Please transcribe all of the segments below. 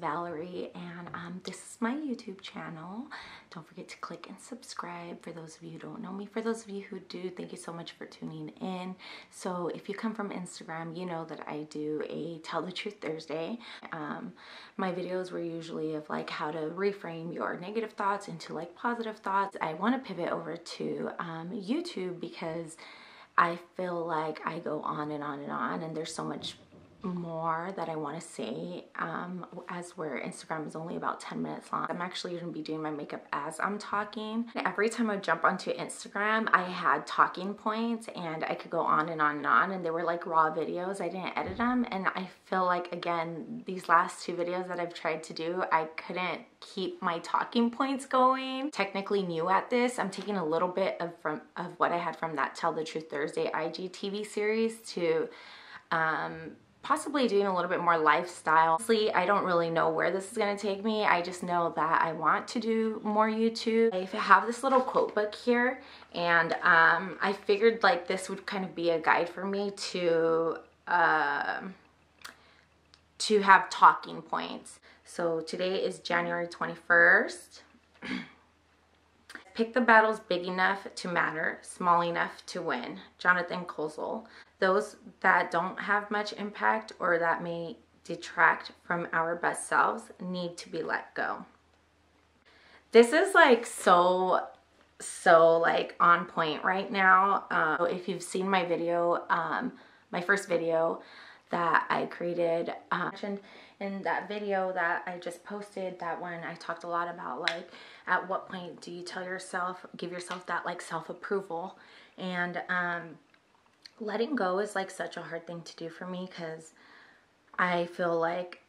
Valerie, and this is my YouTube channel. Don't forget to click and subscribe for those of you who don't know me. For those of you who do, thank you so much for tuning in. So if you come from Instagram, you know that I do a Tell the Truth Thursday. My videos were usually of like how to reframe your negative thoughts into like positive thoughts. I want to pivot over to YouTube because I feel like I go on and on and on, and there's so much more that I want to say, as where Instagram is only about 10 minutes long. I'm actually going to be doing my makeup as I'm talking. Every time I jump onto Instagram, I had talking points and I could go on and on and on, and they were like raw videos. I didn't edit them, and I feel like, again, these last two videos that I've tried to do, I couldn't keep my talking points going. Technically new at this. I'm taking a little bit of what I had from that Tell the Truth Thursday IGTV series to possibly doing a little bit more lifestyle. Honestly, I don't really know where this is going to take me. I just know that I want to do more YouTube. I have this little quote book here, and I figured like this would kind of be a guide for me to have talking points. So today is January 21st. Pick the battles big enough to matter, small enough to win. Jonathan Kozol. Those that don't have much impact or that may detract from our best selves need to be let go. This is like so like on point right now. If you've seen my video, my first video that I created, in that video that I just posted, that one I talked a lot about like at what point do you tell yourself, give yourself that like self-approval, and letting go is like such a hard thing to do for me, because I feel like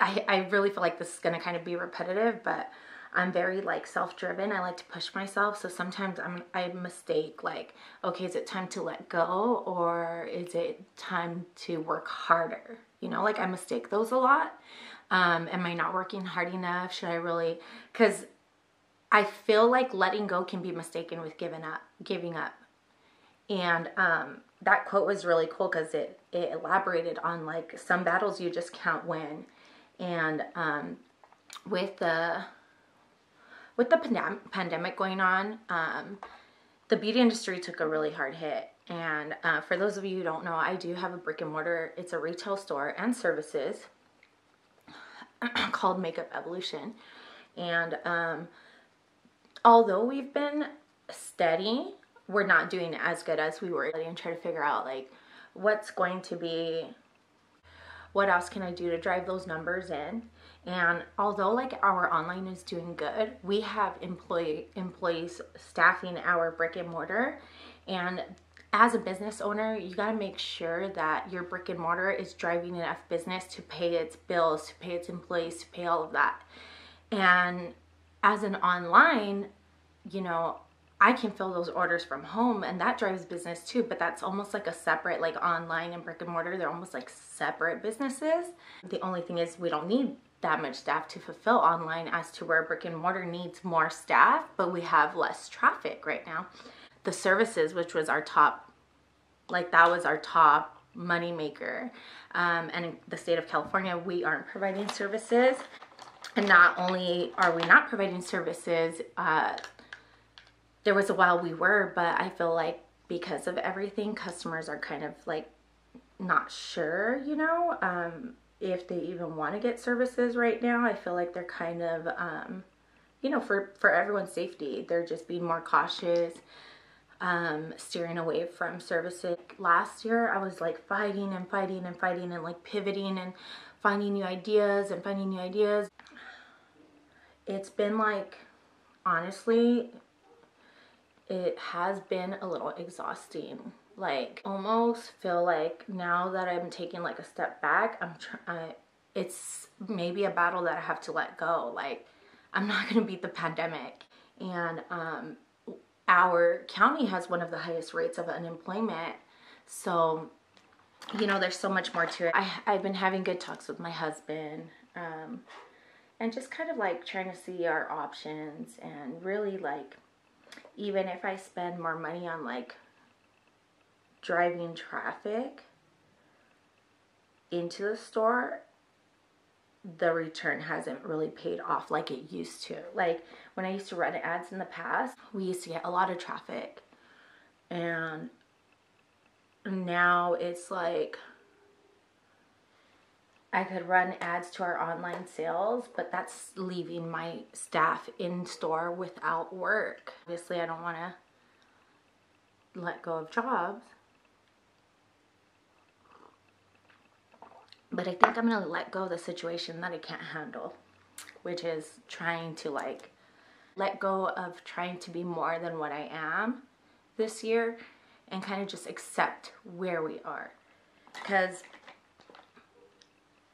I really feel like this is gonna kind of be repetitive, but I'm very like self-driven. I like to push myself, so sometimes I mistake like, okay, is it time to let go or is it time to work harder? You know, like I mistake those a lot. Am I not working hard enough? Should I really? Because I feel like letting go can be mistaken with giving up. And that quote was really cool because it elaborated on like some battles you just can't win. And with the pandemic going on, the beauty industry took a really hard hit. And for those of you who don't know, I do have a brick and mortar. It's a retail store and services called Makeup Evolution. And although we've been steady, we're not doing as good as we were, and try to figure out like what else can I do to drive those numbers in. And although like our online is doing good, we have employees staffing our brick and mortar, and as a business owner, you got to make sure that your brick and mortar is driving enough business to pay its bills, to pay its employees, to pay all of that. And as an online, you know, I can fill those orders from home, and that drives business too, but that's almost like a separate, like online and brick and mortar, they're almost like separate businesses. The only thing is we don't need that much staff to fulfill online, as to where brick and mortar needs more staff, but we have less traffic right now. The services, which was our top, like that was our top money maker. And in the state of California, we aren't providing services. And not only are we not providing services, there was a while we were, but I feel like because of everything, customers are kind of like not sure, you know, if they even want to get services right now. I feel like they're kind of, you know, for everyone's safety, they're just being more cautious, steering away from services. Last year, I was like fighting and like pivoting and finding new ideas. It's been like, honestly, it has been a little exhausting. Like, almost feel like now that I'm taking like a step back, it's maybe a battle that I have to let go. Like, I'm not gonna beat the pandemic. And our county has one of the highest rates of unemployment. So, you know, there's so much more to it. I've been having good talks with my husband, and just kind of like trying to see our options, and really like, even if I spend more money on like driving traffic into the store, the return hasn't really paid off like it used to. Like when I used to run ads in the past, we used to get a lot of traffic, and now it's like I could run ads to our online sales, but that's leaving my staff in store without work. Obviously, I don't want to let go of jobs, but I think I'm going to let go of the situation that I can't handle, which is trying to like let go of trying to be more than what I am this year and kind of just accept where we are. Because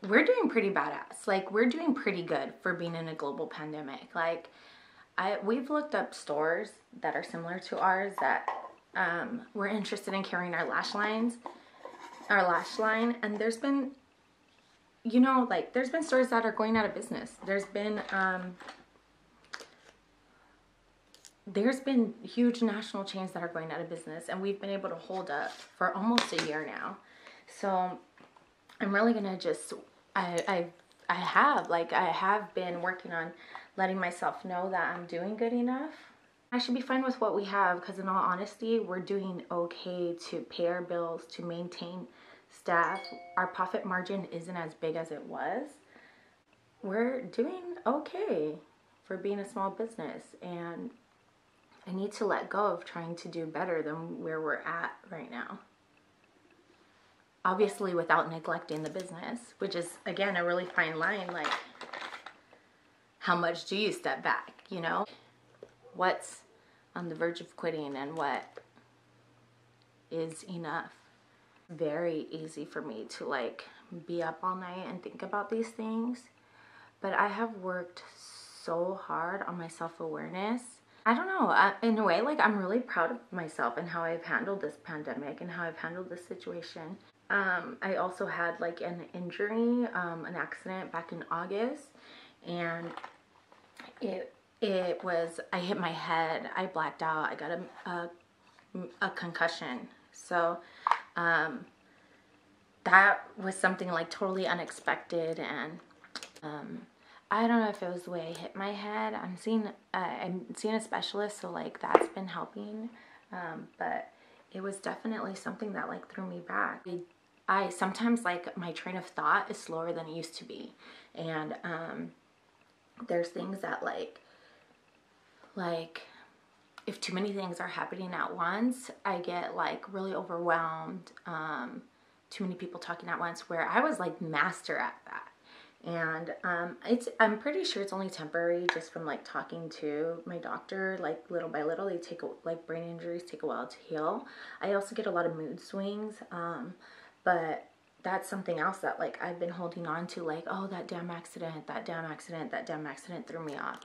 we're doing pretty badass. Like, we're doing pretty good for being in a global pandemic. Like, we've looked up stores that are similar to ours that we're interested in carrying our lash line, and there's been, you know, like, there's been stores that are going out of business. There's been huge national chains that are going out of business, and we've been able to hold up for almost a year now. So I'm really gonna just, I have been working on letting myself know that I'm doing good enough. I should be fine with what we have, because in all honesty, we're doing okay to pay our bills, to maintain staff. Our profit margin isn't as big as it was. We're doing okay for being a small business, and I need to let go of trying to do better than where we're at right now. Obviously without neglecting the business, which is, again, a really fine line. Like, how much do you step back, you know? What's on the verge of quitting and what is enough? Very easy for me to like be up all night and think about these things, but I have worked so hard on my self-awareness. I don't know, in a way, like, I'm really proud of myself and how I've handled this pandemic and how I've handled this situation. I also had like an injury, an accident back in August, and it was, I hit my head, I blacked out, I got a concussion. So that was something like totally unexpected, and I don't know if it was the way I hit my head. I'm seeing a specialist, so like that's been helping, but it was definitely something that like threw me back. I sometimes, like, my train of thought is slower than it used to be, and there's things that like if too many things are happening at once, I get like really overwhelmed. Too many people talking at once, where I was like master at that. And I'm pretty sure it's only temporary, just from like talking to my doctor. Like, little by little, like brain injuries take a while to heal. I also get a lot of mood swings, but that's something else that like I've been holding on to, like, oh, that damn accident threw me off.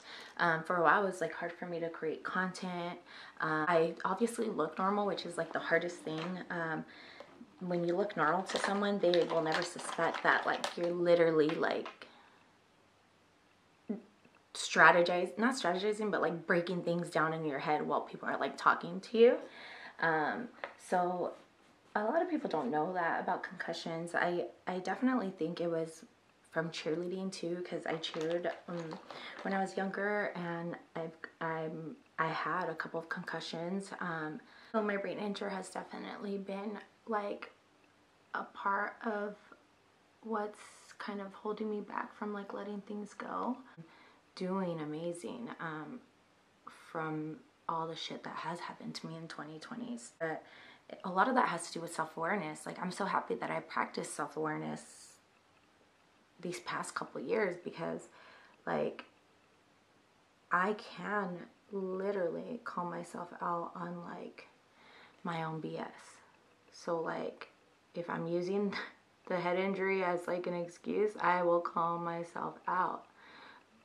For a while it was like hard for me to create content. I obviously look normal, which is like the hardest thing. When you look normal to someone, they will never suspect that like you're literally like not strategizing, but like breaking things down in your head while people are like talking to you. So a lot of people don't know that about concussions. I definitely think it was from cheerleading too, because I cheered when I was younger, and I had a couple of concussions. So my brain injury has definitely been like a part of what's kind of holding me back from like letting things go. Doing amazing from all the shit that has happened to me in 2020s. But a lot of that has to do with self-awareness. Like, I'm so happy that I practiced self-awareness these past couple of years, because like I can literally call myself out on like my own BS. So like, if I'm using the head injury as like an excuse, I will call myself out.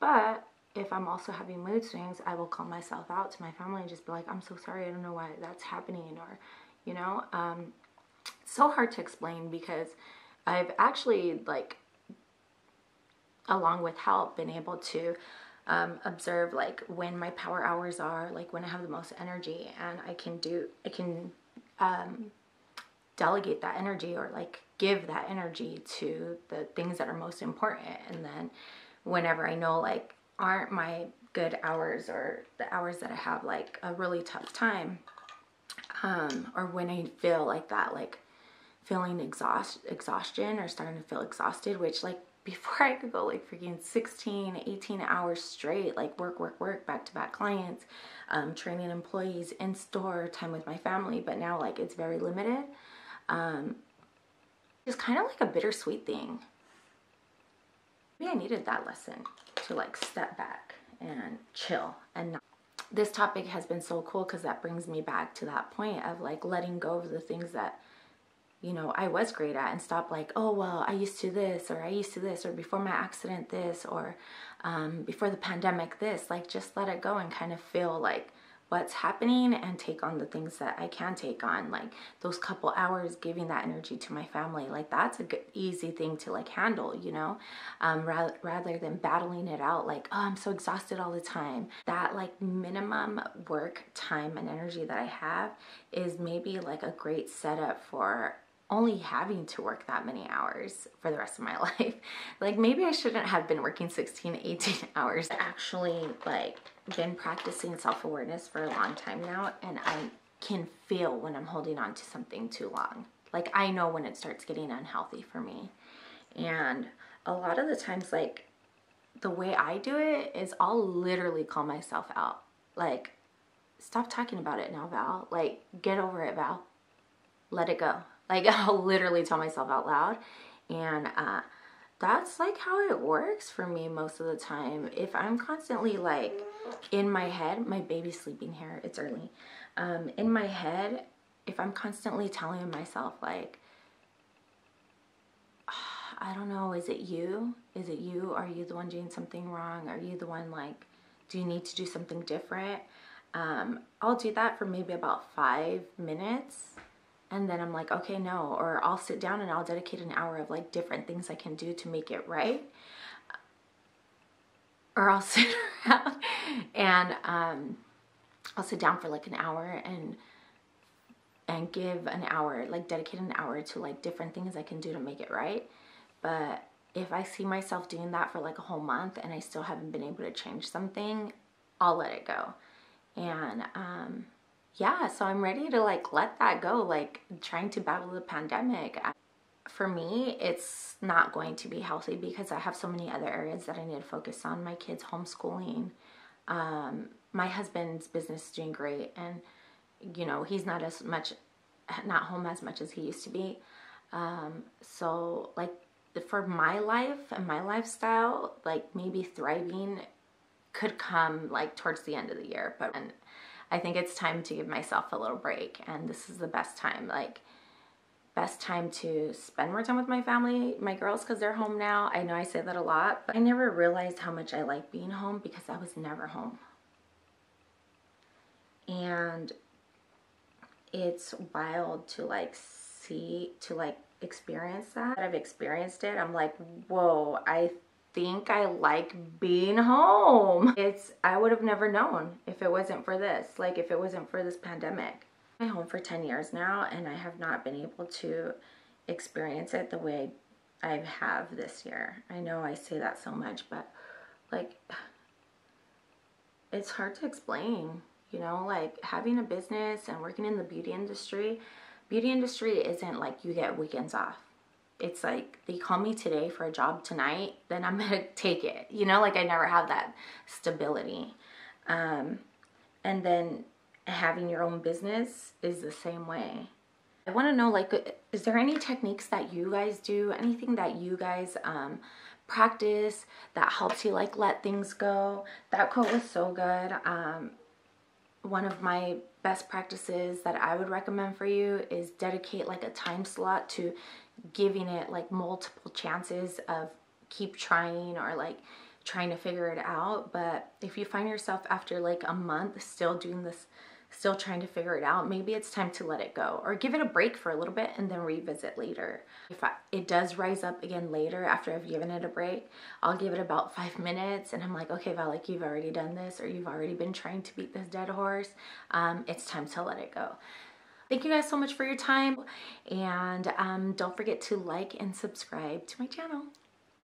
But if I'm also having mood swings, I will call myself out to my family and just be like, I'm so sorry, I don't know why that's happening. Or, you know, it's so hard to explain, because I've actually, like, along with help, been able to observe like when my power hours are, like when I have the most energy, and I can delegate that energy, or like give that energy to the things that are most important. And then whenever I know like aren't my good hours, or the hours that I have like a really tough time, or when I feel like that, like feeling exhaustion, or starting to feel exhausted, which like before I could go like freaking 16, 18 hours straight, like work, back-to-back clients, training employees, in store, time with my family, but now like it's very limited. It's kind of like a bittersweet thing. Maybe I needed that lesson to like step back and chill and not. This topic has been so cool because that brings me back to that point of like letting go of the things that, you know, I was great at, and stop like, oh, well, I used to this, or before my accident this, or before the pandemic this. Like, just let it go and kind of feel like what's happening, and take on the things that I can take on. Like those couple hours giving that energy to my family, like that's a good, easy thing to like handle, you know, rather than battling it out like, oh, I'm so exhausted all the time. That like minimum work time and energy that I have is maybe like a great setup for only having to work that many hours for the rest of my life. Like maybe I shouldn't have been working 16, 18 hours. I actually like been practicing self-awareness for a long time now, and I can feel when I'm holding on to something too long. Like I know when it starts getting unhealthy for me. And a lot of the times, like the way I do it is I'll literally call myself out. Like, stop talking about it now, Val. Like, get over it, Val. Let it go. Like, I'll literally tell myself out loud. And that's like how it works for me most of the time. If I'm constantly like in my head, my baby's sleeping here, it's early. In my head, if I'm constantly telling myself like, I don't know, is it you? Is it you? Are you the one doing something wrong? Are you the one like, do you need to do something different? I'll do that for maybe about 5 minutes. And then I'm like, okay, no. Or I'll sit down and I'll dedicate an hour of like different things I can do to make it right. Or I'll sit around and I'll sit down for like an hour and give an hour, like dedicate an hour to like different things I can do to make it right. But if I see myself doing that for like a whole month and I still haven't been able to change something, I'll let it go. And yeah, so I'm ready to like let that go, like trying to battle the pandemic. For me, it's not going to be healthy because I have so many other areas that I need to focus on. My kids' homeschooling, my husband's business is doing great, and you know, he's not home as much as he used to be. So like for my life and my lifestyle, like maybe thriving could come like towards the end of the year, but I think it's time to give myself a little break, and this is the best time, like best time to spend more time with my family, my girls, because they're home now. I know I say that a lot, but I never realized how much I like being home because I was never home. And it's wild to like see, to like experience that. I've experienced it. I'm like, whoa, I think I like being home. I would have never known if it wasn't for this, like if it wasn't for this pandemic. I'm home for 10 years now, and I have not been able to experience it the way I have this year. I know I say that so much, but like it's hard to explain, you know, like having a business and working in the beauty industry isn't like you get weekends off. It's like they call me today for a job tonight, then I'm gonna take it. You know, like I never have that stability. And then having your own business is the same way. I want to know, like, is there any techniques that you guys do, anything that you guys practice that helps you like let things go? That quote was so good. One of my best practices that I would recommend for you is dedicate like a time slot to giving it like multiple chances of keep trying, or like trying to figure it out. But if you find yourself after like a month still doing this, still trying to figure it out, maybe it's time to let it go or give it a break for a little bit and then revisit later. If it does rise up again later after I've given it a break, I'll give it about 5 minutes and I'm like, okay, Val, like you've already done this, or you've already been trying to beat this dead horse. It's time to let it go. Thank you guys so much for your time, and don't forget to like and subscribe to my channel.